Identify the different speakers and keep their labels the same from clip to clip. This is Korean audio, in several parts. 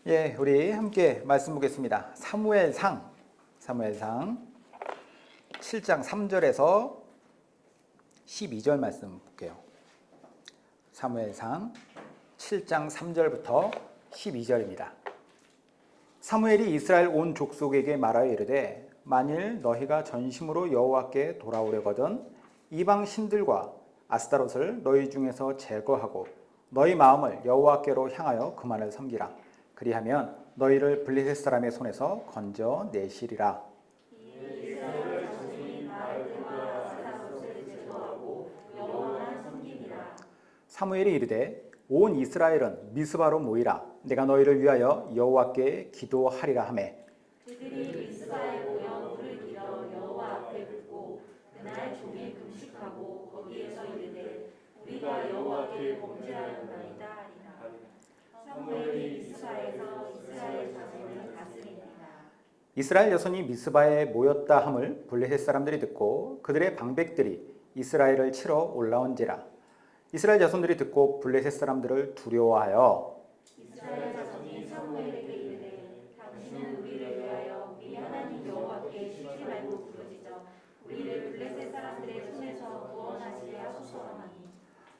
Speaker 1: 예, 우리 함께 말씀 보겠습니다. 사무엘상 7장 3절에서 12절 말씀 볼게요. 사무엘상 7장 3절부터 12절입니다. 사무엘이 이스라엘 온 족속에게 말하여 이르되 만일 너희가 전심으로 여호와께 돌아오려거든 이방 신들과 아스타롯을 너희 중에서 제거하고 너희 마음을 여호와께로 향하여 그만을 섬기라. 그리하면 너희를 블레셋 사람의 손에서 건져 내시리라. 사무엘이 이르되 온 이스라엘은 미스바로 모이라. 내가 너희를 위하여 여호와께 기도하리라 하매
Speaker 2: 그들이 미스바에 모여 물을 길어 여호와 앞에 붓고 그날 종일 금식하고 거기에서 이르되 우리가 여호와께 범죄하였나이다 하리라. 사무엘이 미스바에서 이스라엘 자손을 다스리니라.
Speaker 1: 이스라엘 여손이 미스바에 모였다 함을 블레셋 사람들이 듣고 그들의 방백들이 이스라엘을 치러 올라온지라. 이스라엘 자손들이 듣고 블레셋 사람들을 두려워하여
Speaker 2: 이스라엘 자손이 사무엘에게 이르되 당신은 우리를 위하여 우리 하나님 여호와께 쉬지 말고 부르짖어 우리를 블레셋 사람들의 손에서 구원하시게 하소서하니.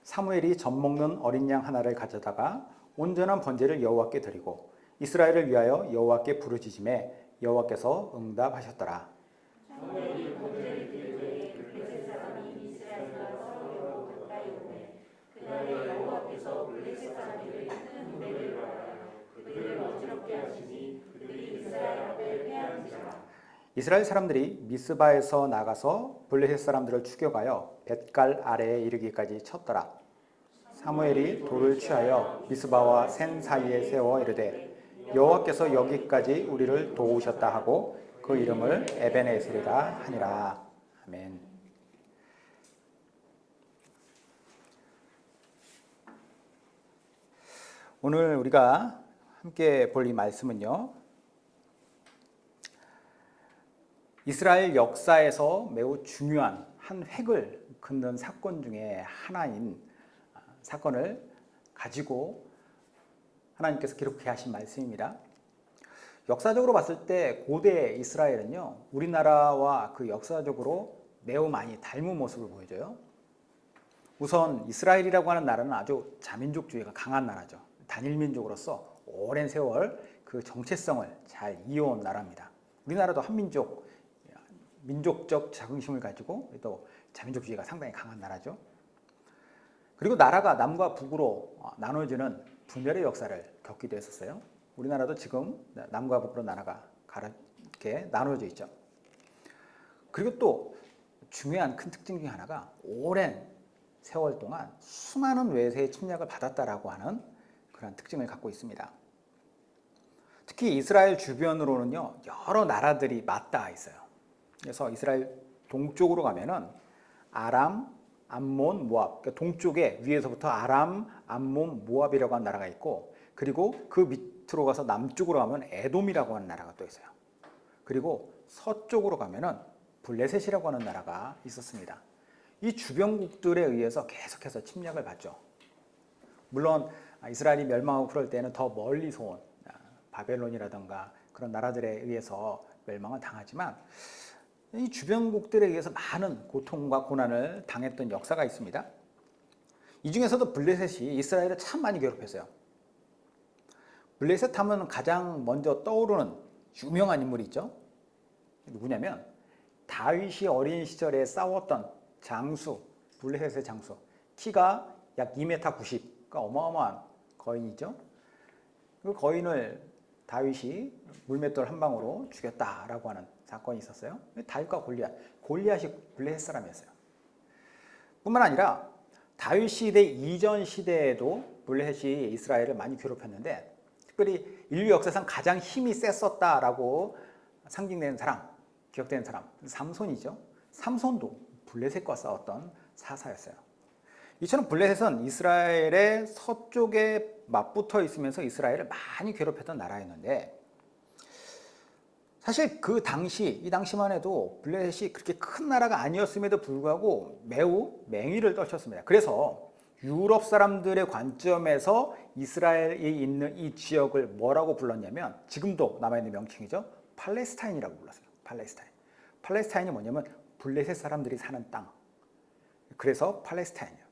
Speaker 1: 사무엘이 젖 먹는 어린 양 하나를 가져다가 온전한 번제를 여호와께 드리고 이스라엘을 위하여 여호와께 부르짖음에 여호와께서 응답하셨더라.
Speaker 2: 사무엘이 번제를 드릴 때에 블레셋 사람이 이스라엘과 싸우려고 가까이 오매 그날에 여호와께서 블레셋 사람에게 큰 우레를 벌하여 그들을 어지럽게 하시니 그들이 이스라엘 앞에 패한지라.
Speaker 1: 이스라엘 사람들이 미스바에서 나가서 블레셋 사람들을 추격하여 벳갈 아래에 이르기까지 쳤더라. 사무엘이 돌을 취하여 미스바와 센 사이에 세워 이르되 여호와께서 여기까지 우리를 도우셨다 하고 그 이름을 에베네셀이라 하니라. 아멘. 오늘 우리가 함께 볼 이 말씀은요, 이스라엘 역사에서 매우 중요한 한 획을 긋는 사건 중에 하나인 사건을 가지고 하나님께서 기록해 하신 말씀입니다. 역사적으로 봤을 때 고대 이스라엘은요, 우리나라와 그 역사적으로 매우 많이 닮은 모습을 보여줘요. 우선 이스라엘이라고 하는 나라는 아주 자민족주의가 강한 나라죠. 단일민족으로서 오랜 세월 그 정체성을 잘 이어온 나라입니다. 우리나라도 한민족, 민족적 자긍심을 가지고 또 자민족주의가 상당히 강한 나라죠. 그리고 나라가 남과 북으로 나눠지는 분열의 역사를 겪기도 했었어요. 우리나라도 지금 남과 북으로 나라가 이렇게 나눠져 있죠. 그리고 또 중요한 큰 특징 중에 하나가 오랜 세월 동안 수많은 외세의 침략을 받았다라고 하는 그런 특징을 갖고 있습니다. 특히 이스라엘 주변으로는요, 여러 나라들이 맞닿아 있어요. 그래서 이스라엘 동쪽으로 가면은 아람, 암몬, 모압, 그러니까 동쪽에 위에서부터 아람, 암몬, 모압이라고 하는 나라가 있고, 그리고 그 밑으로 가서 남쪽으로 가면 에돔이라고 하는 나라가 또 있어요. 그리고 서쪽으로 가면은 블레셋이라고 하는 나라가 있었습니다. 이 주변국들에 의해서 계속해서 침략을 받죠. 물론 이스라엘이 멸망하고 그럴 때는 더 멀리서 온 바벨론이라든가 그런 나라들에 의해서 멸망을 당하지만 이 주변국들에 의해서 많은 고통과 고난을 당했던 역사가 있습니다. 이 중에서도 블레셋이 이스라엘을 참 많이 괴롭혔어요. 블레셋 하면 가장 먼저 떠오르는 유명한 인물이 있죠. 누구냐면 다윗이 어린 시절에 싸웠던 장수, 블레셋의 장수. 키가 약 2m 90, 그러니까 어마어마한 거인이죠. 그 거인을 다윗이 물맷돌 한 방으로 죽였다라고 하는 사건이 있었어요. 다윗과 골리앗이 블레셋 사람이었어요. 뿐만 아니라 다윗 시대 이전 시대에도 블레셋이 이스라엘을 많이 괴롭혔는데, 특별히 인류 역사상 가장 힘이 셌었다라고 상징되는 사람, 기억되는 사람, 삼손이죠. 삼손도 블레셋과 싸웠던 사사였어요. 이처럼 블레셋은 이스라엘의 서쪽에 맞붙어 있으면서 이스라엘을 많이 괴롭혔던 나라였는데, 사실 그 당시, 이 당시만 해도 블레셋이 그렇게 큰 나라가 아니었음에도 불구하고 매우 맹위를 떨쳤습니다. 그래서 유럽 사람들의 관점에서 이스라엘이 있는 이 지역을 뭐라고 불렀냐면, 지금도 남아있는 명칭이죠. 팔레스타인이라고 불렀어요. 팔레스타인. 팔레스타인이 뭐냐면 블레셋 사람들이 사는 땅. 그래서 팔레스타인이에요.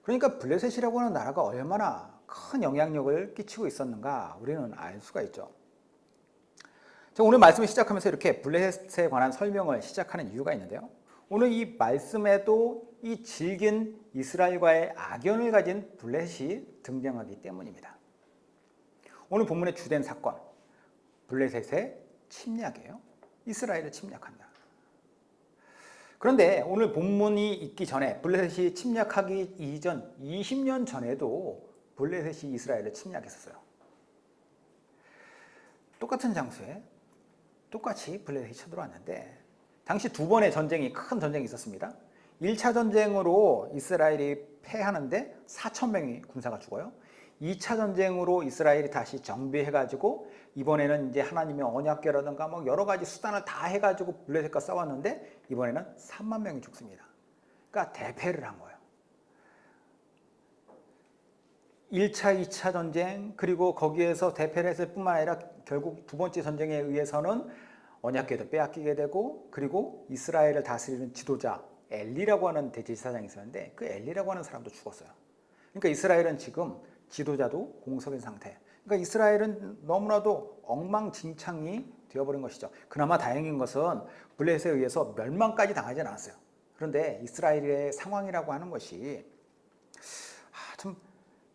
Speaker 1: 그러니까 블레셋이라고 하는 나라가 얼마나 큰 영향력을 끼치고 있었는가 우리는 알 수가 있죠. 자, 오늘 말씀을 시작하면서 이렇게 블레셋에 관한 설명을 시작하는 이유가 있는데요. 오늘 이 말씀에도 이 질긴 이스라엘과의 악연을 가진 블레셋이 등장하기 때문입니다. 오늘 본문의 주된 사건, 블레셋의 침략이에요. 이스라엘을 침략한다. 그런데 오늘 본문이 있기 전에, 블레셋이 침략하기 이전 20년 전에도 블레셋이 이스라엘을 침략했었어요. 똑같은 장소에 똑같이 블레셋이 쳐들어왔는데, 당시 두 번의 전쟁이, 큰 전쟁이 있었습니다. 1차 전쟁으로 이스라엘이 패하는데 4,000명이 군사가 죽어요. 2차 전쟁으로 이스라엘이 다시 정비해가지고 이번에는 이제 하나님의 언약궤라든가 뭐 여러 가지 수단을 다 해가지고 블레셋과 싸웠는데 이번에는 3만 명이 죽습니다. 그러니까 대패를 한 거예요. 1차, 2차 전쟁, 그리고 거기에서 대패를 했을 뿐만 아니라 결국 두 번째 전쟁에 의해서는 언약궤도 빼앗기게 되고, 그리고 이스라엘을 다스리는 지도자 엘리라고 하는 대제사장이 있었는데 그 엘리라고 하는 사람도 죽었어요. 그러니까 이스라엘은 지금 지도자도 공석인 상태. 그러니까 이스라엘은 너무나도 엉망진창이 되어버린 것이죠. 그나마 다행인 것은 블레셋에 의해서 멸망까지 당하지 않았어요. 그런데 이스라엘의 상황이라고 하는 것이 참,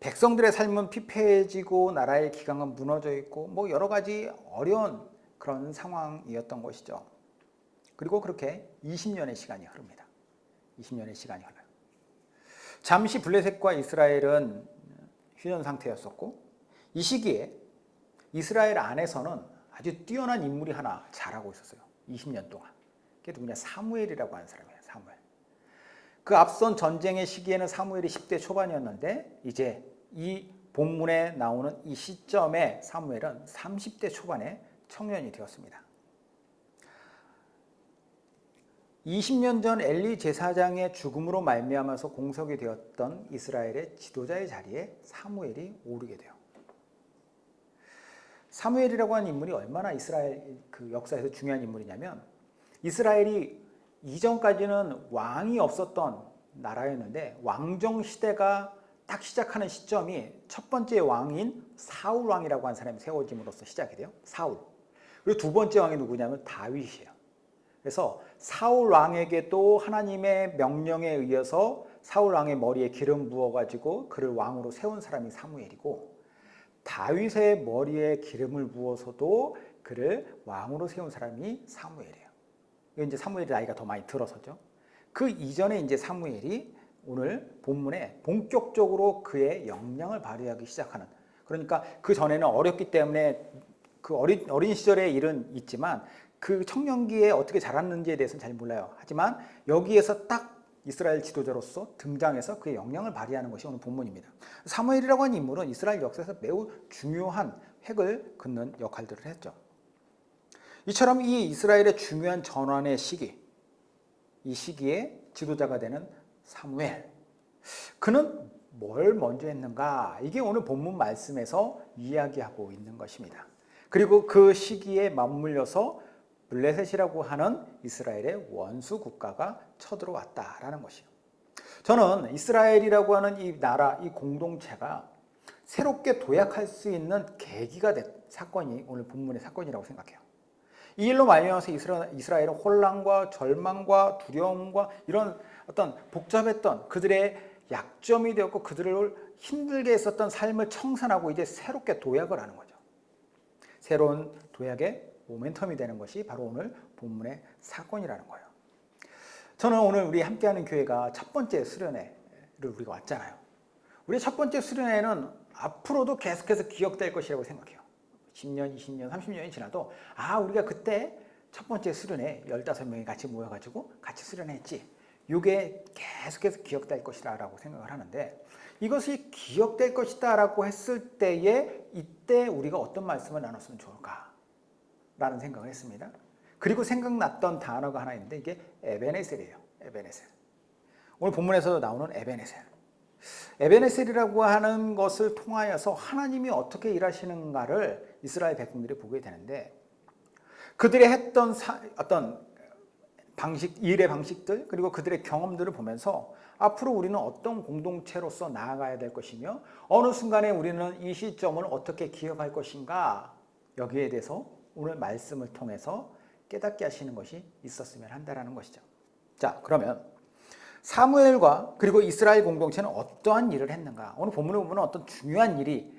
Speaker 1: 백성들의 삶은 피폐해지고 나라의 기강은 무너져 있고 뭐 여러 가지 어려운 그런 상황이었던 것이죠. 그리고 그렇게 20년의 시간이 흐릅니다. 20년의 시간이 흘러요. 잠시 블레셋과 이스라엘은 휴전 상태였었고, 이 시기에 이스라엘 안에서는 아주 뛰어난 인물이 하나 자라고 있었어요. 20년 동안. 그게 누구냐? 사무엘이라고 하는 사람이에요. 사무엘. 그 앞선 전쟁의 시기에는 사무엘이 10대 초반이었는데 이제 이 본문에 나오는 이 시점에 사무엘은 30대 초반의 청년이 되었습니다. 20년 전 엘리 제사장의 죽음으로 말미암아서 공석이 되었던 이스라엘의 지도자의 자리에 사무엘이 오르게 돼요. 사무엘이라고 하는 인물이 얼마나 이스라엘 그 역사에서 중요한 인물이냐면, 이스라엘이 이전까지는 왕이 없었던 나라였는데 왕정 시대가 딱 시작하는 시점이 첫 번째 왕인 사울 왕이라고 하는 사람이 세워짐으로써 시작이 돼요. 사울. 그리고 두 번째 왕이 누구냐면 다윗이에요. 그래서 사울 왕에게도 하나님의 명령에 의해서 사울 왕의 머리에 기름 부어가지고 그를 왕으로 세운 사람이 사무엘이고, 다윗의 머리에 기름을 부어서도 그를 왕으로 세운 사람이 사무엘이에요. 이제 사무엘이 나이가 더 많이 들어서죠. 그 이전에 이제 사무엘이 오늘 본문에 본격적으로 그의 역량을 발휘하기 시작하는, 그러니까 그 전에는 어렸기 때문에 그 어린 시절의 일은 있지만 그 청년기에 어떻게 자랐는지에 대해서는 잘 몰라요. 하지만 여기에서 딱 이스라엘 지도자로서 등장해서 그의 역량을 발휘하는 것이 오늘 본문입니다. 사무엘이라고 하는 인물은 이스라엘 역사에서 매우 중요한 획을 긋는 역할들을 했죠. 이처럼 이 이스라엘의 중요한 전환의 시기, 이 시기에 지도자가 되는 사무엘, 그는 뭘 먼저 했는가? 이게 오늘 본문 말씀에서 이야기하고 있는 것입니다. 그리고 그 시기에 맞물려서 블레셋이라고 하는 이스라엘의 원수 국가가 쳐들어왔다라는 것이요. 저는 이스라엘이라고 하는 이 나라, 이 공동체가 새롭게 도약할 수 있는 계기가 된 사건이 오늘 본문의 사건이라고 생각해요. 이 일로 말미암아서 이스라엘은 혼란과 절망과 두려움과 이런 어떤 복잡했던 그들의 약점이 되었고 그들을 힘들게 했었던 삶을 청산하고 이제 새롭게 도약을 하는 거죠. 새로운 도약의 모멘텀이 되는 것이 바로 오늘 본문의 사건이라는 거예요. 저는 오늘 우리 함께하는 교회가 첫 번째 수련회를 우리가 왔잖아요. 우리 첫 번째 수련회는 앞으로도 계속해서 기억될 것이라고 생각해요. 10년, 20년, 30년이 지나도 우리가 그때 첫 번째 수련회 15명이 같이 모여가지고 같이 수련했지. 이게 계속해서 기억될 것이라고 생각을 하는데, 이것이 기억될 것이다라고 했을 때에 이때 우리가 어떤 말씀을 나눴으면 좋을까? 라는 생각을 했습니다. 그리고 생각났던 단어가 하나 있는데 이게 에베네셀이에요. 에베네셀. 오늘 본문에서 나오는 에베네셀. 에베네셀이라고 하는 것을 통하여서 하나님이 어떻게 일하시는가를 이스라엘 백성들이 보게 되는데, 그들이 했던 어떤 방식, 일의 방식들, 그리고 그들의 경험들을 보면서 앞으로 우리는 어떤 공동체로서 나아가야 될 것이며 어느 순간에 우리는 이 시점을 어떻게 기억할 것인가, 여기에 대해서 오늘 말씀을 통해서 깨닫게 하시는 것이 있었으면 한다는 것이죠. 자, 그러면 사무엘과 그리고 이스라엘 공동체는 어떠한 일을 했는가? 오늘 본문에 보면 어떤 중요한 일이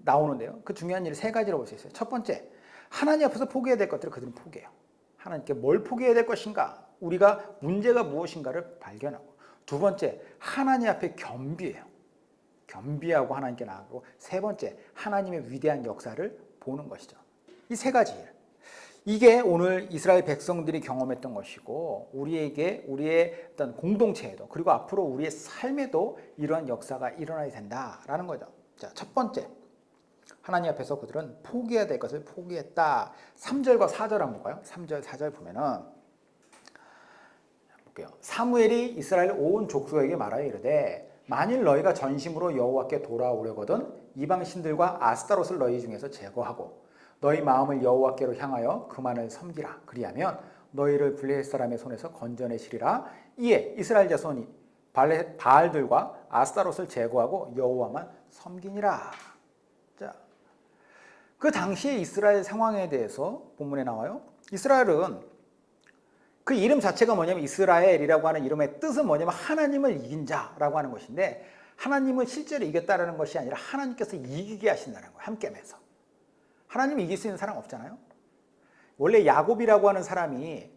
Speaker 1: 나오는데요. 그 중요한 일을 세 가지로 볼 수 있어요. 첫 번째, 하나님 앞에서 포기해야 될 것들을 그들은 포기해요. 하나님께 뭘 포기해야 될 것인가? 우리가 문제가 무엇인가를 발견하고, 두 번째, 하나님 앞에 겸비해요. 겸비하고 하나님께 나아가고, 세 번째, 하나님의 위대한 역사를 보는 것이죠. 이 세 가지 일, 이게 오늘 이스라엘 백성들이 경험했던 것이고 우리에게, 우리의 어떤 공동체에도, 그리고 앞으로 우리의 삶에도 이러한 역사가 일어나야 된다라는 거죠. 자, 첫 번째, 하나님 앞에서 그들은 포기해야 될 것을 포기했다. 3절과 4절 한번 볼까요? 3절, 4절 보면은 볼게요. 사무엘이 이스라엘 온 족속에게 말하여 이르되 만일 너희가 전심으로 여호와께 돌아오려거든 이방 신들과 아스타롯을 너희 중에서 제거하고 너희 마음을 여호와께로 향하여 그만을 섬기라. 그리하면 너희를 블레셋 사람의 손에서 건져내시리라. 이에 이스라엘 자손이 바알들과 아스타롯을 제거하고 여호와만 섬기니라. 자, 그 당시의 이스라엘 상황에 대해서 본문에 나와요. 이스라엘은 그 이름 자체가 뭐냐면, 이스라엘이라고 하는 이름의 뜻은 뭐냐면 하나님을 이긴 자라고 하는 것인데, 하나님을 실제로 이겼다라는 것이 아니라 하나님께서 이기게 하신다는 거예요. 함께면서. 하나님이 이길 수 있는 사람 없잖아요. 원래 야곱이라고 하는 사람이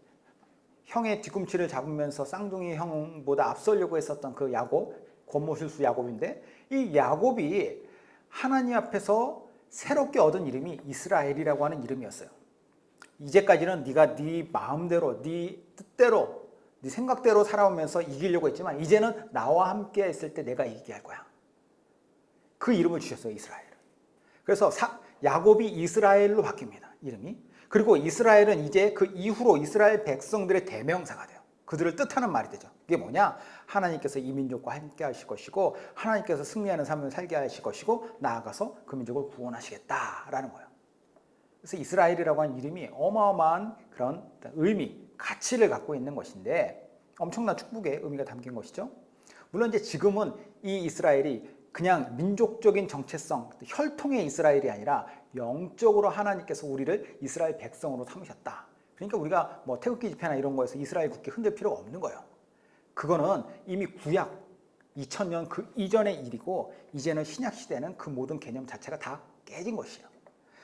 Speaker 1: 형의 뒤꿈치를 잡으면서 쌍둥이 형보다 앞서려고 했었던 그 야곱, 권모실수 야곱인데, 이 야곱이 하나님 앞에서 새롭게 얻은 이름이 이스라엘이라고 하는 이름이었어요. 이제까지는 네가 네 마음대로, 네 뜻대로, 네 생각대로 살아오면서 이기려고 했지만 이제는 나와 함께 있을 때 내가 이기게 할 거야. 그 이름을 주셨어요, 이스라엘. 그래서 야곱이 이스라엘로 바뀝니다, 이름이. 그리고 이스라엘은 이제 그 이후로 이스라엘 백성들의 대명사가 돼요. 그들을 뜻하는 말이 되죠. 이게 뭐냐? 하나님께서 이 민족과 함께 하실 것이고 하나님께서 승리하는 삶을 살게 하실 것이고 나아가서 그 민족을 구원하시겠다라는 거예요. 그래서 이스라엘이라고 하는 이름이 어마어마한 그런 의미, 가치를 갖고 있는 것인데 엄청난 축복의 의미가 담긴 것이죠. 물론 이제 지금은 이 이스라엘이 그냥 민족적인 정체성, 혈통의 이스라엘이 아니라 영적으로 하나님께서 우리를 이스라엘 백성으로 삼으셨다. 그러니까 우리가 뭐 태극기 집회나 이런 거에서 이스라엘 국기 흔들 필요가 없는 거예요. 그거는 이미 구약 2000년 그 이전의 일이고 이제는 신약 시대는 그 모든 개념 자체가 다 깨진 것이에요.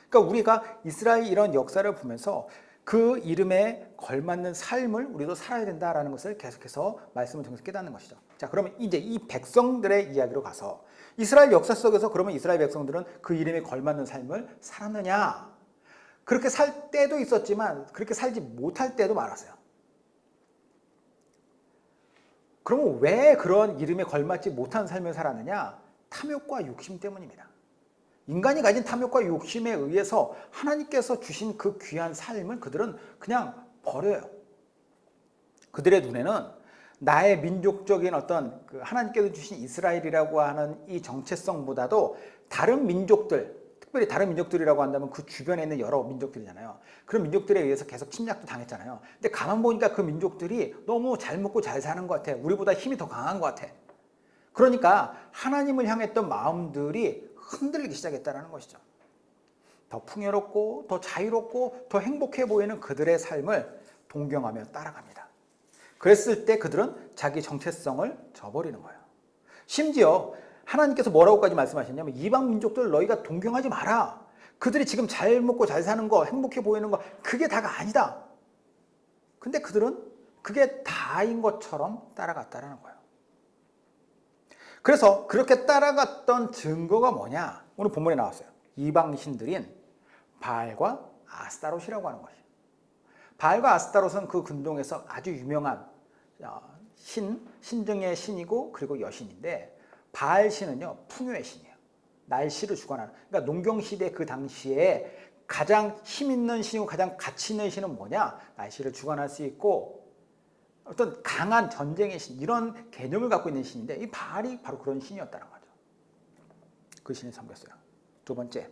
Speaker 1: 그러니까 우리가 이스라엘 이런 역사를 보면서 그 이름에 걸맞는 삶을 우리도 살아야 된다라는 것을 계속해서 말씀을 통해서 깨닫는 것이죠. 자, 그러면 이제 이 백성들의 이야기로 가서 이스라엘 역사 속에서 그러면 이스라엘 백성들은 그 이름에 걸맞는 삶을 살았느냐? 그렇게 살 때도 있었지만 그렇게 살지 못할 때도 많았어요. 그러면 왜 그런 이름에 걸맞지 못한 삶을 살았느냐? 탐욕과 욕심 때문입니다. 인간이 가진 탐욕과 욕심에 의해서 하나님께서 주신 그 귀한 삶을 그들은 그냥 버려요. 그들의 눈에는 나의 민족적인 어떤 그 하나님께서 주신 이스라엘이라고 하는 이 정체성보다도 다른 민족들, 특별히 다른 민족들이라고 한다면 그 주변에 있는 여러 민족들이잖아요. 그런 민족들에 의해서 계속 침략도 당했잖아요. 근데 가만 보니까 그 민족들이 너무 잘 먹고 잘 사는 것 같아. 우리보다 힘이 더 강한 것 같아. 그러니까 하나님을 향했던 마음들이 흔들리기 시작했다는 것이죠. 더 풍요롭고 더 자유롭고 더 행복해 보이는 그들의 삶을 동경하며 따라갑니다. 그랬을 때 그들은 자기 정체성을 저버리는 거예요. 심지어 하나님께서 뭐라고까지 말씀하셨냐면 이방 민족들 너희가 동경하지 마라. 그들이 지금 잘 먹고 잘 사는 거, 행복해 보이는 거 그게 다가 아니다. 근데 그들은 그게 다인 것처럼 따라갔다는 거예요. 그래서 그렇게 따라갔던 증거가 뭐냐? 오늘 본문에 나왔어요. 이방 신들인 바알과 아스타롯이라고 하는 것이에요. 바알과 아스타롯은 그 근동에서 아주 유명한 신중의 신이고 그리고 여신인데, 바알 신은요 풍요의 신이에요. 날씨를 주관하는. 그러니까 농경시대 그 당시에 가장 힘 있는 신이고 가장 가치 있는 신은 뭐냐? 날씨를 주관할 수 있고 어떤 강한 전쟁의 신, 이런 개념을 갖고 있는 신인데 이 바알이 바로 그런 신이었다는 거죠. 그 신을 섬겼어요. 두 번째,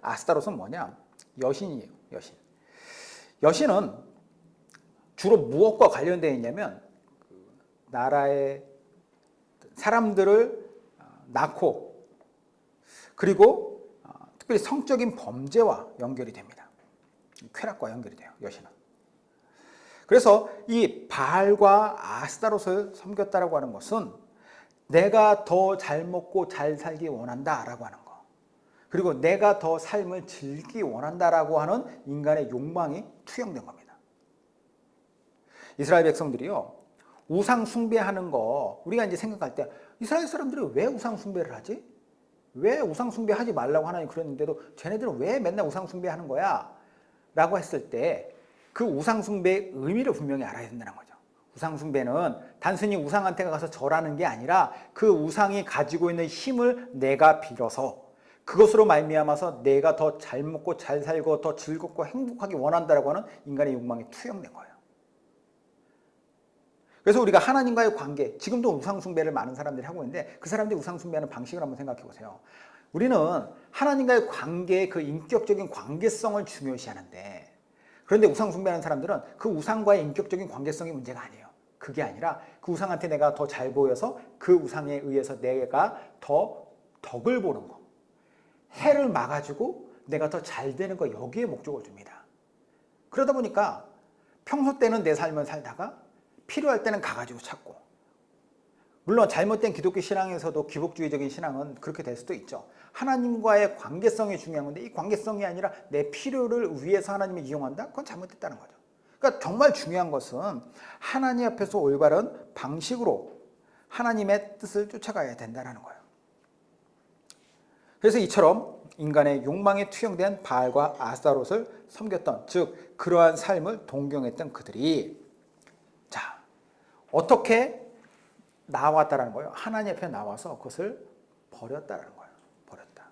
Speaker 1: 아스타롯은 뭐냐? 여신이에요. 여신. 여신은 주로 무엇과 관련되어 있냐면 나라의 사람들을 낳고 그리고 특별히 성적인 범죄와 연결이 됩니다. 쾌락과 연결이 돼요. 여신은. 그래서 이 바알과 아스타롯을 섬겼다라고 하는 것은 내가 더 잘 먹고 잘 살기 원한다라고 하는 거. 그리고 내가 더 삶을 즐기기 원한다라고 하는 인간의 욕망이 투영된 겁니다. 이스라엘 백성들이요, 우상 숭배하는 거 우리가 이제 생각할 때 이스라엘 사람들이 왜 우상 숭배를 하지? 왜 우상 숭배하지 말라고 하나님 그랬는데도 쟤네들은 왜 맨날 우상 숭배하는 거야? 라고 했을 때 그 우상 숭배의 의미를 분명히 알아야 된다는 거죠. 우상 숭배는 단순히 우상한테 가서 절하는 게 아니라 그 우상이 가지고 있는 힘을 내가 빌어서 그것으로 말미암아서 내가 더 잘 먹고 잘 살고 더 즐겁고 행복하기 원한다라고 하는 인간의 욕망이 투영된 거예요. 그래서 우리가 하나님과의 관계, 지금도 우상 숭배를 많은 사람들이 하고 있는데 그 사람들이 우상 숭배하는 방식을 한번 생각해 보세요. 우리는 하나님과의 관계의 그 인격적인 관계성을 중요시하는데 그런데 우상 숭배하는 사람들은 그 우상과의 인격적인 관계성이 문제가 아니에요. 그게 아니라 그 우상한테 내가 더 잘 보여서 그 우상에 의해서 내가 더 덕을 보는 거, 해를 막아주고 내가 더 잘 되는 거, 여기에 목적을 줍니다. 그러다 보니까 평소 때는 내 삶을 살다가 필요할 때는 가가지고 찾고, 물론 잘못된 기독교 신앙에서도 기복주의적인 신앙은 그렇게 될 수도 있죠. 하나님과의 관계성이 중요한 건데 이 관계성이 아니라 내 필요를 위해서 하나님을 이용한다? 그건 잘못됐다는 거죠. 그러니까 정말 중요한 것은 하나님 앞에서 올바른 방식으로 하나님의 뜻을 쫓아가야 된다는 거예요. 그래서 이처럼 인간의 욕망에 투영된 바알과 아스타롯을 섬겼던, 즉 그러한 삶을 동경했던 그들이 자, 어떻게 나왔다라는 거예요. 하나님 앞에 나와서 그것을 버렸다라는 거예요. 버렸다.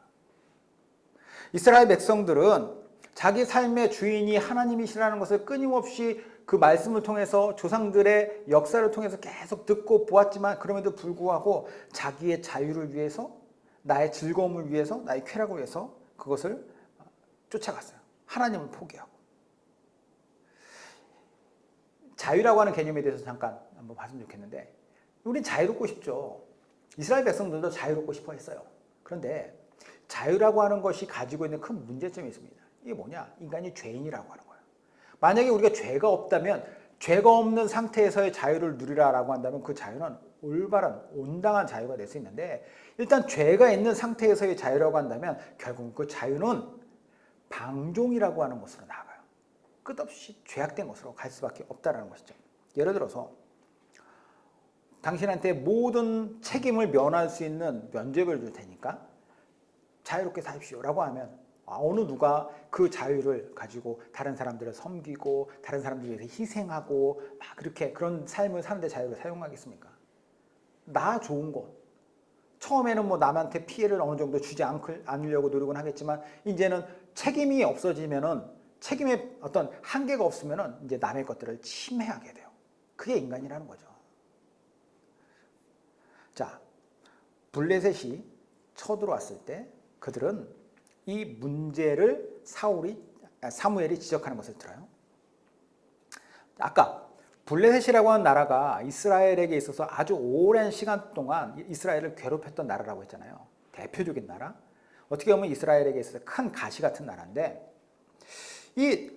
Speaker 1: 이스라엘 백성들은 자기 삶의 주인이 하나님이시라는 것을 끊임없이 그 말씀을 통해서 조상들의 역사를 통해서 계속 듣고 보았지만 그럼에도 불구하고 자기의 자유를 위해서, 나의 즐거움을 위해서, 나의 쾌락을 위해서 그것을 쫓아갔어요. 하나님을 포기하고. 자유라고 하는 개념에 대해서 잠깐 한번 봤으면 좋겠는데 우린 자유롭고 싶죠. 이스라엘 백성들도 자유롭고 싶어 했어요. 그런데 자유라고 하는 것이 가지고 있는 큰 문제점이 있습니다. 이게 뭐냐? 인간이 죄인이라고 하는 거예요. 만약에 우리가 죄가 없다면 죄가 없는 상태에서의 자유를 누리라라고 한다면 그 자유는 올바른 온당한 자유가 될 수 있는데 일단 죄가 있는 상태에서의 자유라고 한다면 결국 그 자유는 방종이라고 하는 것으로 나아가요. 끝없이 죄악된 것으로 갈 수밖에 없다는 것이죠. 예를 들어서 당신한테 모든 책임을 면할 수 있는 면죄부를 줄 테니까 자유롭게 사십시오라고 하면 어느 누가 그 자유를 가지고 다른 사람들을 섬기고 다른 사람들 위해서 희생하고 막 그렇게 그런 삶을 사는데 자유를 사용하겠습니까? 나 좋은 곳. 처음에는 뭐 남한테 피해를 어느 정도 주지 않으려고 노력은 하겠지만 이제는 책임이 없어지면은 책임의 어떤 한계가 없으면은 이제 남의 것들을 침해하게 돼요. 그게 인간이라는 거죠. 자, 블레셋이 쳐들어왔을 때 그들은 이 문제를 사무엘이 지적하는 것을 들어요. 아까 블레셋이라고 하는 나라가 이스라엘에게 있어서 아주 오랜 시간 동안 이스라엘을 괴롭혔던 나라라고 했잖아요. 대표적인 나라. 어떻게 보면 이스라엘에게 있어서 큰 가시 같은 나라인데 이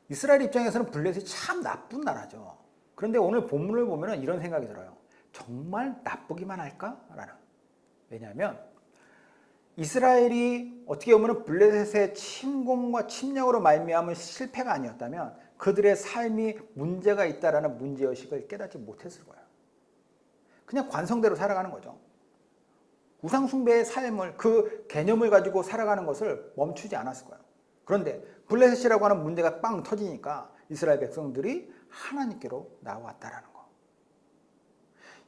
Speaker 1: 이스라엘 입장에서는 블레셋이 참 나쁜 나라죠. 그런데 오늘 본문을 보면 이런 생각이 들어요. 정말 나쁘기만 할까라는. 왜냐하면 이스라엘이 어떻게 보면 블레셋의 침공과 침략으로 말미암은 실패가 아니었다면 그들의 삶이 문제가 있다라는 문제의식을 깨닫지 못했을 거예요. 그냥 관성대로 살아가는 거죠. 우상숭배의 삶을, 그 개념을 가지고 살아가는 것을 멈추지 않았을 거예요. 그런데 블레셋이라고 하는 문제가 빵 터지니까 이스라엘 백성들이 하나님께로 나왔다라는 거.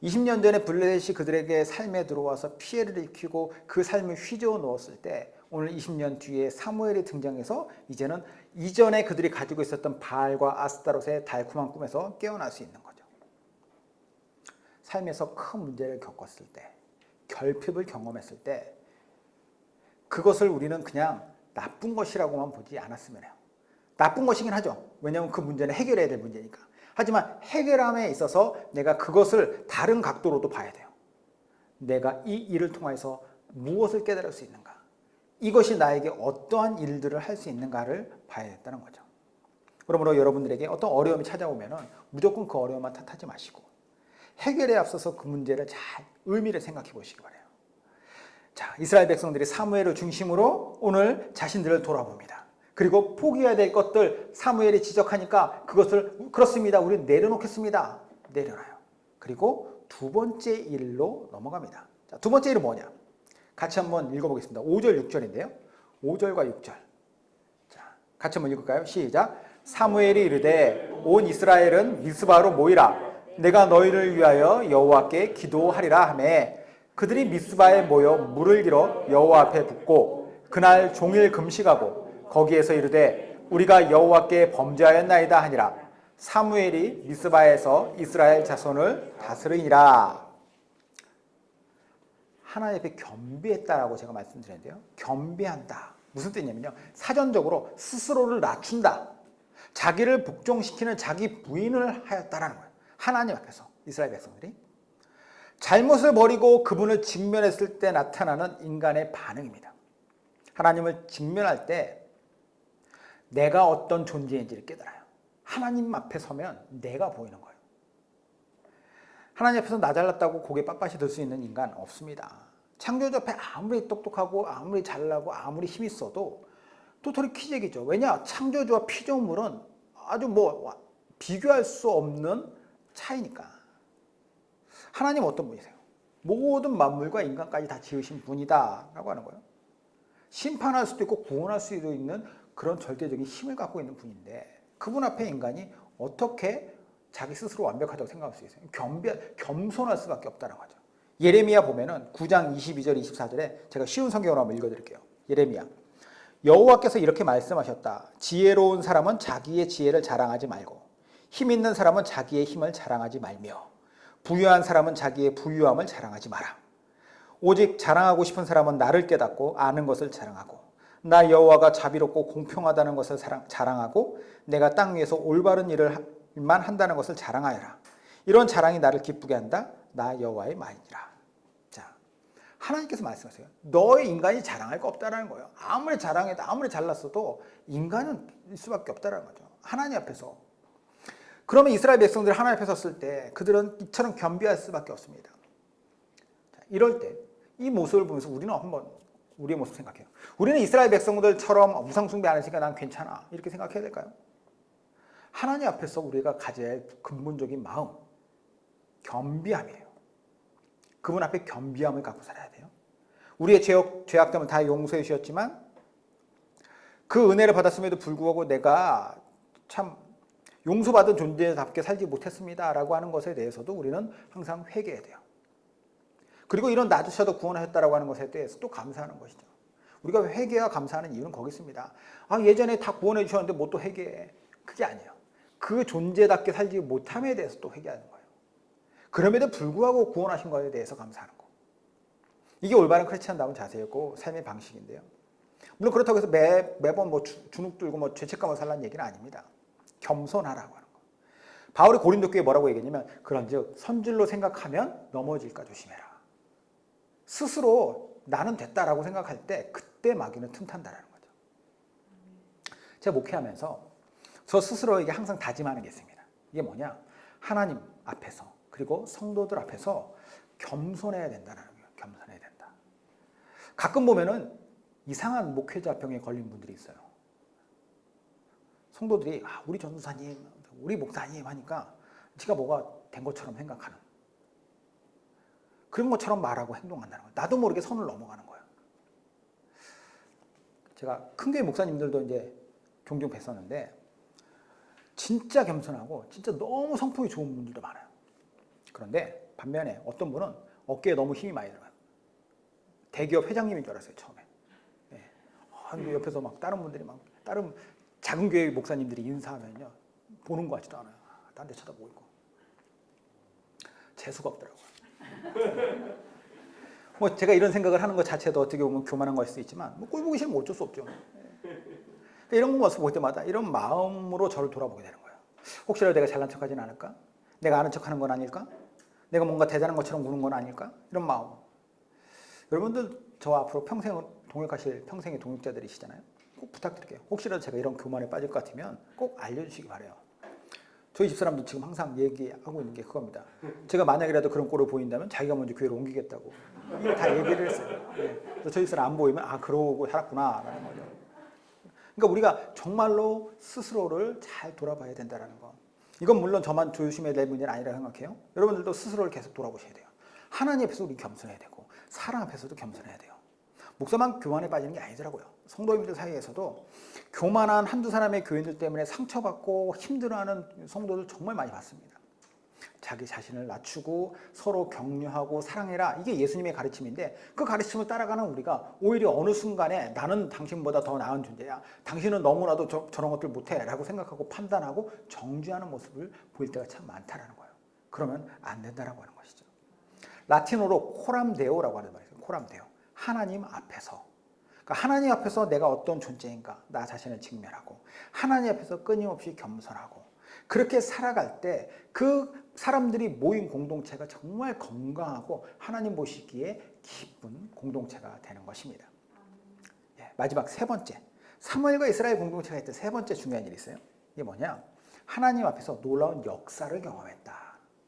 Speaker 1: 20년 전에 블레셋이 그들에게 삶에 들어와서 피해를 입히고 그 삶을 휘저어 놓았을 때 오늘 20년 뒤에 사무엘이 등장해서 이제는 이전에 그들이 가지고 있었던 바알과 아스타롯의 달콤한 꿈에서 깨어날 수 있는 거죠. 삶에서 큰 문제를 겪었을 때, 결핍을 경험했을 때 그것을 우리는 그냥 나쁜 것이라고만 보지 않았으면 해요. 나쁜 것이긴 하죠. 왜냐하면 그 문제는 해결해야 될 문제니까. 하지만 해결함에 있어서 내가 그것을 다른 각도로도 봐야 돼요. 내가 이 일을 통해서 무엇을 깨달을 수 있는가? 이것이 나에게 어떠한 일들을 할 수 있는가를 봐야겠다는 거죠. 그러므로 여러분들에게 어떤 어려움이 찾아오면 무조건 그 어려움만 탓하지 마시고 해결에 앞서서 그 문제를 잘 의미를 생각해 보시기 바라요. 자, 이스라엘 백성들이 사무엘을 중심으로 오늘 자신들을 돌아봅니다. 그리고 포기해야 될 것들 사무엘이 지적하니까 그것을 그렇습니다. 우리 내려놓겠습니다. 내려놔요. 그리고 두 번째 일로 넘어갑니다. 자, 두 번째 일은 뭐냐? 같이 한번 읽어보겠습니다. 5절, 6절인데요. 5절과 6절. 자, 같이 한번 읽을까요? 시작. 사무엘이 이르되 온 이스라엘은 미스바로 모이라. 내가 너희를 위하여 여호와께 기도하리라 하매 그들이 미스바에 모여 물을 길어 여호와 앞에 붓고 그날 종일 금식하고 거기에서 이르되 우리가 여호와께 범죄하였나이다 하니라. 사무엘이 미스바에서 이스라엘 자손을 다스리니라. 하나님 앞에 겸비했다라고 제가 말씀드렸는데요. 겸비한다. 무슨 뜻이냐면요. 사전적으로 스스로를 낮춘다. 자기를 복종시키는 자기 부인을 하였다라는 거예요. 하나님 앞에서 이스라엘 백성들이 잘못을 버리고 그분을 직면했을 때 나타나는 인간의 반응입니다. 하나님을 직면할 때 내가 어떤 존재인지를 깨달아요. 하나님 앞에 서면 내가 보이는 거예요. 하나님 앞에서 나 잘났다고 고개 빳빳이 들 수 있는 인간 없습니다. 창조주 앞에 아무리 똑똑하고 아무리 잘나고 아무리 힘이 있어도 도토리 키재기죠. 왜냐? 창조주와 피조물은 아주 비교할 수 없는 차이니까. 하나님 어떤 분이세요? 모든 만물과 인간까지 다 지으신 분이다 라고 하는 거예요. 심판할 수도 있고 구원할 수도 있는 그런 절대적인 힘을 갖고 있는 분인데 그분 앞에 인간이 어떻게 자기 스스로 완벽하다고 생각할 수 있어요? 겸손할 수밖에 없다는 거죠. 예레미야 보면은 9장 22절 24절에 제가 쉬운 성경으로 한번 읽어드릴게요. 예레미야. 여호와께서 이렇게 말씀하셨다. 지혜로운 사람은 자기의 지혜를 자랑하지 말고 힘 있는 사람은 자기의 힘을 자랑하지 말며 부유한 사람은 자기의 부유함을 자랑하지 마라. 오직 자랑하고 싶은 사람은 나를 깨닫고 아는 것을 자랑하고 나 여호와가 자비롭고 공평하다는 것을 자랑하고 내가 땅 위에서 올바른 일을만 한다는 것을 자랑하여라. 이런 자랑이 나를 기쁘게 한다. 나 여호와의 말이니라. 자, 하나님께서 말씀하세요. 너의 인간이 자랑할 거 없다라는 거예요. 아무리 자랑해도 아무리 잘났어도 인간은 일 수밖에 없다라는 거죠. 하나님 앞에서. 그러면 이스라엘 백성들이 하나님 앞에 섰을 때 그들은 이처럼 겸비할 수밖에 없습니다. 자, 이럴 때 이 모습을 보면서 우리는 한번 우리의 모습 생각해요. 우리는 이스라엘 백성들처럼 우상숭배 안 했으니까 난 괜찮아 이렇게 생각해야 될까요? 하나님 앞에서 우리가 가져야 할 근본적인 마음 겸비함이에요. 그분 앞에 겸비함을 갖고 살아야 돼요. 우리의 죄악됨을 다 용서해 주셨지만 그 은혜를 받았음에도 불구하고 내가 참 용서받은 존재답게 살지 못했습니다 라고 하는 것에 대해서도 우리는 항상 회개해야 돼요. 그리고 이런 놔주셔도 구원하셨다라고 하는 것에 대해서 또 감사하는 것이죠. 우리가 회개와 감사하는 이유는 거기 있습니다. 예전에 다 구원해 주셨는데 뭐 또 회개해. 그게 아니에요. 그 존재답게 살지 못함에 대해서 또 회개하는 거예요. 그럼에도 불구하고 구원하신 것에 대해서 감사하는 거. 이게 올바른 크리스찬다운 자세였고 삶의 방식인데요. 물론 그렇다고 해서 매번 주눅 들고 죄책감을 살라는 얘기는 아닙니다. 겸손하라고 하는 거. 바울이 고린도 교회에 뭐라고 얘기했냐면 그런즉 선질로 생각하면 넘어질까 조심해라. 스스로 나는 됐다라고 생각할 때 그때 마귀는 틈탄다라는 거죠. 제가 목회하면서 저 스스로에게 항상 다짐하는 게 있습니다. 이게 뭐냐? 하나님 앞에서 그리고 성도들 앞에서 겸손해야 된다는 거예요. 겸손해야 된다. 가끔 보면은 이상한 목회자병에 걸린 분들이 있어요. 성도들이 우리 전도사님, 우리 목사님 하니까 지가 뭐가 된 것처럼 생각하는 그런 것처럼 말하고 행동한다는 거예요. 나도 모르게 선을 넘어가는 거예요. 제가 큰 교회 목사님들도 이제 종종 뵀었는데 진짜 겸손하고 진짜 너무 성품이 좋은 분들도 많아요. 그런데 반면에 어떤 분은 어깨에 너무 힘이 많이 들어가요. 대기업 회장님인 줄 알았어요, 처음에. 네. 옆에서 다른 분들이 다른 작은 교회 목사님들이 인사하면요. 보는 것 같지도 않아요. 딴 데 쳐다보고 있고. 재수가 없더라고요. 뭐 제가 이런 생각을 하는 것 자체도 어떻게 보면 교만한 걸 수도 있지만 뭐 꼴 보기 싫으면 어쩔 수 없죠. 이런 모습 볼 때마다 이런 마음으로 저를 돌아보게 되는 거예요. 혹시라도 내가 잘난 척하지는 않을까? 내가 아는 척하는 건 아닐까? 내가 뭔가 대단한 것처럼 구는 건 아닐까? 이런 마음. 여러분들 저와 앞으로 평생 동역하실 평생의 동역자들이시잖아요. 꼭 부탁드릴게요. 혹시라도 제가 이런 교만에 빠질 것 같으면 꼭 알려주시기 바라요. 저희 집사람도 지금 항상 얘기하고 있는 게 그겁니다. 제가 만약이라도 그런 꼴을 보인다면 자기가 먼저 교회로 옮기겠다고. 이거 다 얘기를 했어요. 네. 저희 집사람 안 보이면 아 그러고 살았구나 라는 거죠. 그러니까 우리가 정말로 스스로를 잘 돌아봐야 된다는 거. 이건 물론 저만 조심해야 될 문제는 아니라고 생각해요. 여러분들도 스스로를 계속 돌아보셔야 돼요. 하나님 앞에서 우리 겸손해야 되고 사람 앞에서도 겸손해야 돼요. 목사만 교만에 빠지는 게 아니더라고요. 성도님들 사이에서도 교만한 한두 사람의 교인들 때문에 상처받고 힘들어하는 성도들 정말 많이 봤습니다. 자기 자신을 낮추고 서로 격려하고 사랑해라. 이게 예수님의 가르침인데 그 가르침을 따라가는 우리가 오히려 어느 순간에 나는 당신보다 더 나은 존재야. 당신은 너무나도 저런 것들 못해 라고 생각하고 판단하고 정죄하는 모습을 보일 때가 참 많다라는 거예요. 그러면 안 된다라고 하는 것이죠. 라틴어로 코람데오라고 하는 말이에요. 코람데오. 하나님 앞에서. 그러니까 하나님 앞에서 내가 어떤 존재인가 나 자신을 직면하고 하나님 앞에서 끊임없이 겸손하고 그렇게 살아갈 때 그 사람들이 모인 공동체가 정말 건강하고 하나님 보시기에 기쁜 공동체가 되는 것입니다. 예, 마지막 세 번째. 사무엘과 이스라엘 공동체가 했던 세 번째 중요한 일이 있어요. 이게 뭐냐? 하나님 앞에서 놀라운 역사를 경험했다.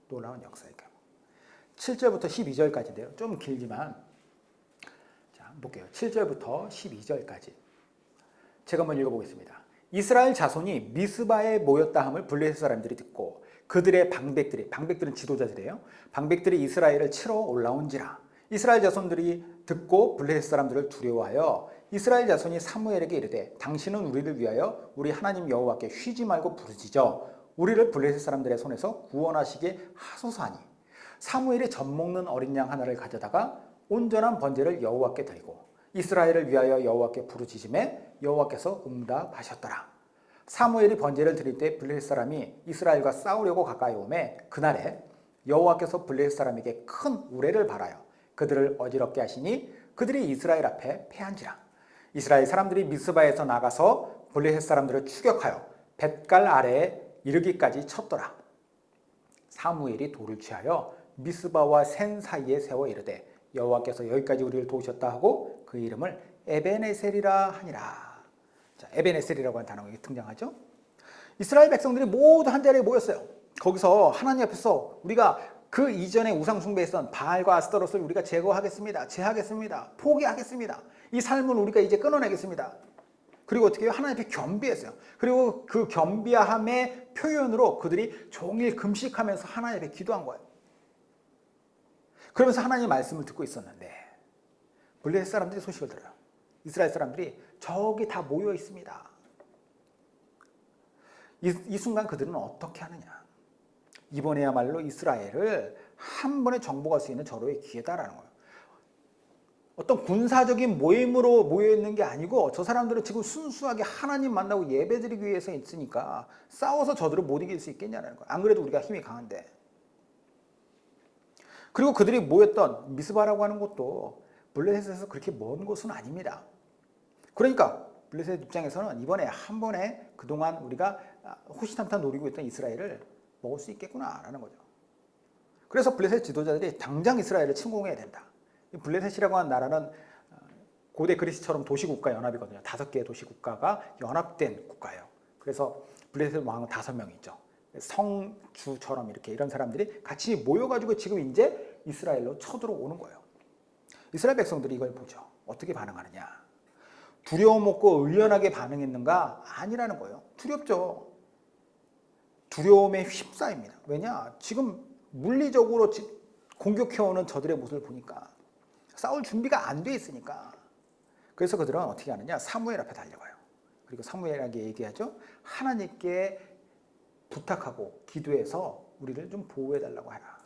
Speaker 1: 놀라운 역사를 경험. 7절부터 12절까지인데요. 좀 길지만 자, 볼게요. 7절부터 12절까지. 제가 한번 읽어보겠습니다. 이스라엘 자손이 미스바에 모였다 함을 블레셋 사람들이 듣고 그들의 방백들은 지도자들이에요. 방백들이 이스라엘을 치러 올라온지라. 이스라엘 자손들이 듣고 블레셋 사람들을 두려워하여 이스라엘 자손이 사무엘에게 이르되 당신은 우리를 위하여 우리 하나님 여호와께 쉬지 말고 부르짖어 우리를 블레셋 사람들의 손에서 구원하시게 하소서하니 사무엘이 젖먹는 어린 양 하나를 가져다가 온전한 번제를 여호와께 드리고 이스라엘을 위하여 여호와께 부르짖음에 여호와께서 응답하셨더라. 사무엘이 번제를 드릴 때 블레셋 사람이 이스라엘과 싸우려고 가까이 오매 그날에 여호와께서 블레셋 사람에게 큰 우레를 발하여 그들을 어지럽게 하시니 그들이 이스라엘 앞에 패한지라. 이스라엘 사람들이 미스바에서 나가서 블레셋 사람들을 추격하여 벳갈 아래에 이르기까지 쳤더라. 사무엘이 돌을 취하여 미스바와 센 사이에 세워 이르되 여호와께서 여기까지 우리를 도우셨다 하고 그 이름을 에베네셀이라 하니라. 자, 에베네셀이라고 하는 단어가 등장하죠. 이스라엘 백성들이 모두 한 자리에 모였어요. 거기서 하나님 앞에서 우리가 그 이전에 우상 숭배했던 바알과 아스타롯을 우리가 제거하겠습니다. 제하겠습니다. 포기하겠습니다. 이 삶을 우리가 이제 끊어내겠습니다. 그리고 어떻게 해요? 하나님 앞에 겸비했어요. 그리고 그 겸비함의 표현으로 그들이 종일 금식하면서 하나님 앞에 기도한 거예요. 그러면서 하나님의 말씀을 듣고 있었는데 블레셋 사람들이 소식을 들어요. 이스라엘 사람들이 저기 다 모여 있습니다. 이 순간 그들은 어떻게 하느냐? 이번에야말로 이스라엘을 한 번에 정복할 수 있는 절호의 기회다라는 거예요. 어떤 군사적인 모임으로 모여 있는 게 아니고 저 사람들은 지금 순수하게 하나님 만나고 예배드리기 위해서 있으니까 싸워서 저들을 못 이길 수 있겠냐는 거예요. 안 그래도 우리가 힘이 강한데. 그리고 그들이 모였던 미스바라고 하는 곳도 블레셋에서 그렇게 먼 곳은 아닙니다. 그러니까 블레셋 입장에서는 이번에 한 번에 그동안 우리가 호시탐탐 노리고 있던 이스라엘을 먹을 수 있겠구나라는 거죠. 그래서 블레셋 지도자들이 당장 이스라엘을 침공해야 된다. 블레셋이라고 하는 나라는 고대 그리스처럼 도시국가 연합이거든요. 5개의 도시국가가 연합된 국가예요. 그래서 블레셋 왕은 5명이 있죠. 성주처럼 이렇게 이런 사람들이 같이 모여가지고 지금 이제 이스라엘로 쳐들어오는 거예요. 이스라엘 백성들이 이걸 보죠. 어떻게 반응하느냐. 두려움 없고 의연하게 반응했는가? 아니라는 거예요. 두렵죠. 두려움에 휩싸입니다. 왜냐? 지금 물리적으로 공격해오는 저들의 모습을 보니까 싸울 준비가 안 돼 있으니까. 그래서 그들은 어떻게 하느냐? 사무엘 앞에 달려가요. 그리고 사무엘에게 얘기하죠. 하나님께 부탁하고 기도해서 우리를 좀 보호해달라고 하라.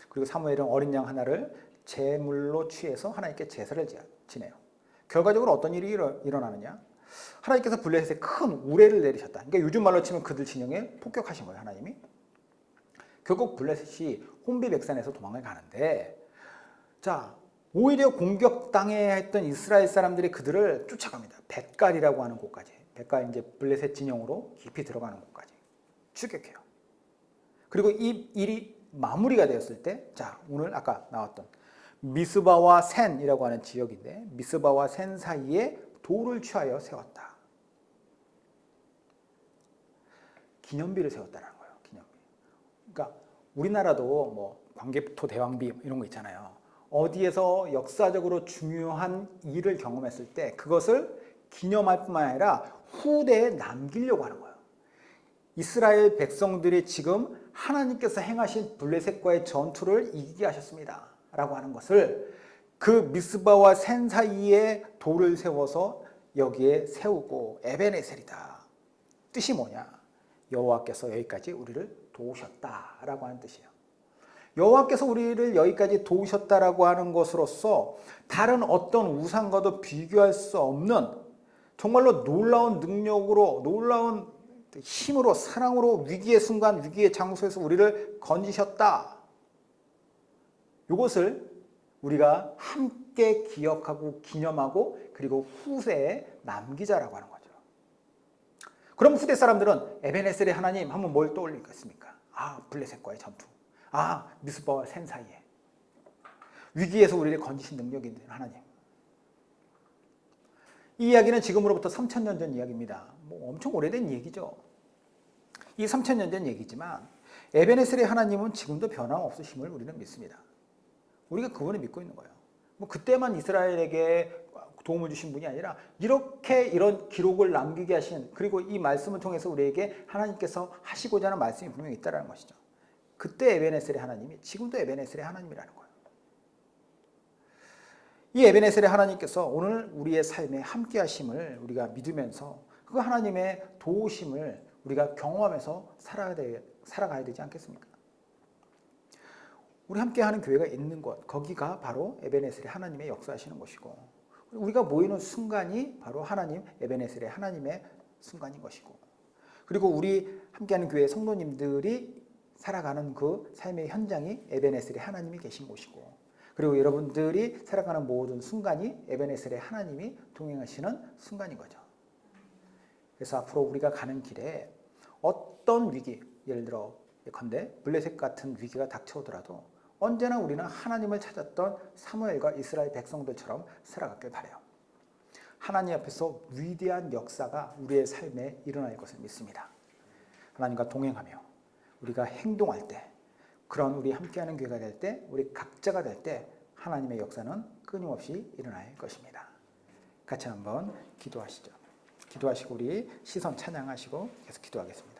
Speaker 1: 그리고 사무엘은 어린 양 하나를 제물로 취해서 하나님께 제사를 지내요. 결과적으로 어떤 일이 일어나느냐? 하나님께서 블레셋에 큰 우레를 내리셨다. 그러니까 요즘 말로 치면 그들 진영에 폭격하신 거예요. 하나님이. 결국 블레셋이 혼비백산에서 도망을 가는데, 자, 오히려 공격당해 했던 이스라엘 사람들이 그들을 쫓아갑니다. 벳갈이라고 하는 곳까지. 벳갈 이제 블레셋 진영으로 깊이 들어가는 곳까지 추격해요. 그리고 이 일이 마무리가 되었을 때, 자, 오늘 아까 나왔던 미스바와 센이라고 하는 지역인데, 미스바와 센 사이에 돌을 취하여 세웠다. 기념비를 세웠다는 거예요. 기념비. 그러니까 우리나라도 뭐 광개토 대왕비 이런 거 있잖아요. 어디에서 역사적으로 중요한 일을 경험했을 때 그것을 기념할 뿐만 아니라 후대에 남기려고 하는 거예요. 이스라엘 백성들이 지금 하나님께서 행하신 블레셋과의 전투를 이기게 하셨습니다 라고 하는 것을 그 미스바와 센 사이에 돌을 세워서 여기에 세우고 에베네셀이다. 뜻이 뭐냐? 여호와께서 여기까지 우리를 도우셨다라고 하는 뜻이에요. 여호와께서 우리를 여기까지 도우셨다라고 하는 것으로서 다른 어떤 우상과도 비교할 수 없는 정말로 놀라운 능력으로, 놀라운 힘으로, 사랑으로 위기의 순간, 위기의 장소에서 우리를 건지셨다. 이것을 우리가 함께 기억하고 기념하고 그리고 후세에 남기자라고 하는 거죠. 그럼 후대 사람들은 에베네셀의 하나님 하면 뭘 떠올리겠습니까? 아, 블레셋과의 전투. 아, 미스바와 센 사이에 위기에서 우리를 건지신 능력이 있는 하나님. 이 이야기는 지금으로부터 3000년 전 이야기입니다. 뭐 엄청 오래된 얘기죠. 이 3000년 전 얘기지만 에베네셀의 하나님은 지금도 변함없으심을 우리는 믿습니다. 우리가 그분을 믿고 있는 거예요. 뭐 그때만 이스라엘에게 도움을 주신 분이 아니라 이렇게 이런 기록을 남기게 하신, 그리고 이 말씀을 통해서 우리에게 하나님께서 하시고자 하는 말씀이 분명히 있다는 것이죠. 그때 에베네셀의 하나님이 지금도 에베네셀의 하나님이라는 거예요. 이 에베네셀의 하나님께서 오늘 우리의 삶에 함께 하심을 우리가 믿으면서 그 하나님의 도우심을 우리가 경험하면서 살아가야 되지 않겠습니까? 우리 함께하는 교회가 있는 곳, 거기가 바로 에베네셀의 하나님의 역사하시는 곳이고, 우리가 모이는 순간이 바로 하나님, 에베네셀의 하나님의 순간인 것이고, 그리고 우리 함께하는 교회 성도님들이 살아가는 그 삶의 현장이 에베네셀의 하나님이 계신 곳이고, 그리고 여러분들이 살아가는 모든 순간이 에베네셀의 하나님이 동행하시는 순간인 거죠. 그래서 앞으로 우리가 가는 길에 어떤 위기, 예를 들어 예컨대 블레셋 같은 위기가 닥쳐오더라도 언제나 우리는 하나님을 찾았던 사무엘과 이스라엘 백성들처럼 살아가길 바라요. 하나님 앞에서 위대한 역사가 우리의 삶에 일어날 것을 믿습니다. 하나님과 동행하며 우리가 행동할 때, 그런 우리 함께하는 교회가 될 때, 우리 각자가 될 때 하나님의 역사는 끊임없이 일어날 것입니다. 같이 한번 기도하시죠. 기도하시고 우리 시선 찬양하시고 계속 기도하겠습니다.